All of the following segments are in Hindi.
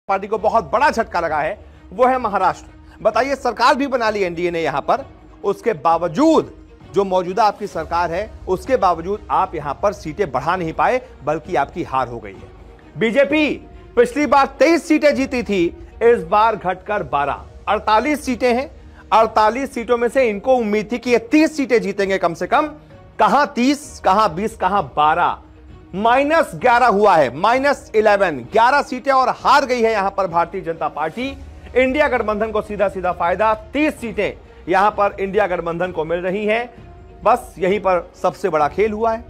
पार्टी को बहुत बड़ा झटका लगा है वो है महाराष्ट्र। बताइए, सरकार भी बना ली एनडीए ने यहां पर, उसके बावजूद जो मौजूदा आपकी सरकार है उसके बावजूद आप यहां पर सीटें बढ़ा नहीं पाए, बल्कि आपकी हार हो गई है। बीजेपी पिछली बार 23 सीटें जीती थी, इस बार घटकर 12, 48 सीटें हैं। 48 सीटों में से इनको उम्मीद थी कि ये 30 सीटें जीतेंगे कम से कम। कहां 30, कहां 20, कहां 12, -11 हुआ है, -11, 11 सीटें और हार गई है यहां पर भारतीय जनता पार्टी। इंडिया गठबंधन को सीधा सीधा फायदा, 30 सीटें यहां पर इंडिया गठबंधन को मिल रही हैं। बस यहीं पर सबसे बड़ा खेल हुआ है।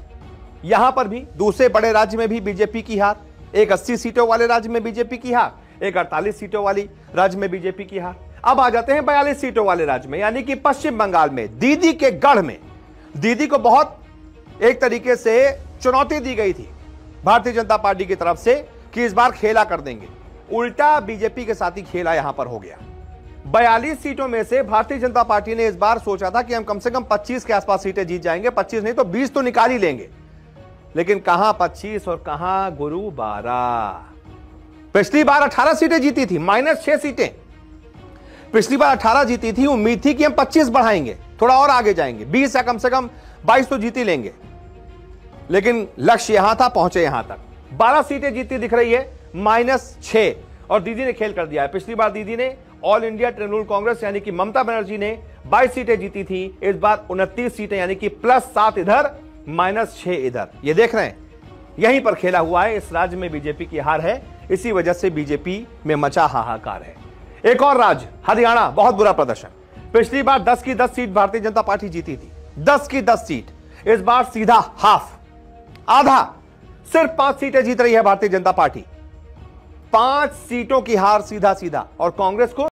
यहां पर भी दूसरे बड़े राज्य में भी बीजेपी की हार, एक 80 सीटों वाले राज्य में बीजेपी की हार, एक 48 सीटों वाली राज्य में बीजेपी की हार। अब आ जाते हैं 42 सीटों वाले राज्य में, यानी कि पश्चिम बंगाल में दीदी के गढ़ में। दीदी को बहुत एक तरीके से चुनौती दी गई थी भारतीय जनता पार्टी की तरफ से कि इस बार खेला कर देंगे, उल्टा बीजेपी के साथ ही खेला यहां पर हो गया। 42 सीटों में से भारतीय जनता पार्टी ने इस बार सोचा था कि हम कम से कम 25 के आसपास सीटें जीत जाएंगे, 25 नहीं तो 20 तो निकाल ही लेंगे। लेकिन कहां 25 और कहां गुरु 12। पिछली बार 18 सीटें जीती थी, -6 सीटें पिछली बार 18 जीती थी। उम्मीद थी कि हम 25 बढ़ाएंगे, थोड़ा और आगे जाएंगे, 20 या कम से कम 22 तो जीत ही लेंगे। लेकिन लक्ष्य यहां था, पहुंचे यहां तक। 12 सीटें जीती दिख रही है, -6, और दीदी ने खेल कर दिया है। पिछली बार दीदी ने ऑल इंडिया तृणमूल कांग्रेस यानी कि ममता बनर्जी ने 22 सीटें जीती थी, इस बार 29 सीटें यानी कि +7 इधर, -6 इधर। ये देख रहे हैं, यहीं पर खेला हुआ है। इस राज्य में बीजेपी की हार है, इसी वजह से बीजेपी में मचा हाहाकार है। एक और राज्य हरियाणा, बहुत बुरा प्रदर्शन। पिछली बार 10 की 10 सीट भारतीय जनता पार्टी जीती थी, 10 की 10 सीट। इस बार सीधा हाफ, आधा, सिर्फ 5 सीटें जीत रही है भारतीय जनता पार्टी। 5 सीटों की हार सीधा सीधा, और कांग्रेस को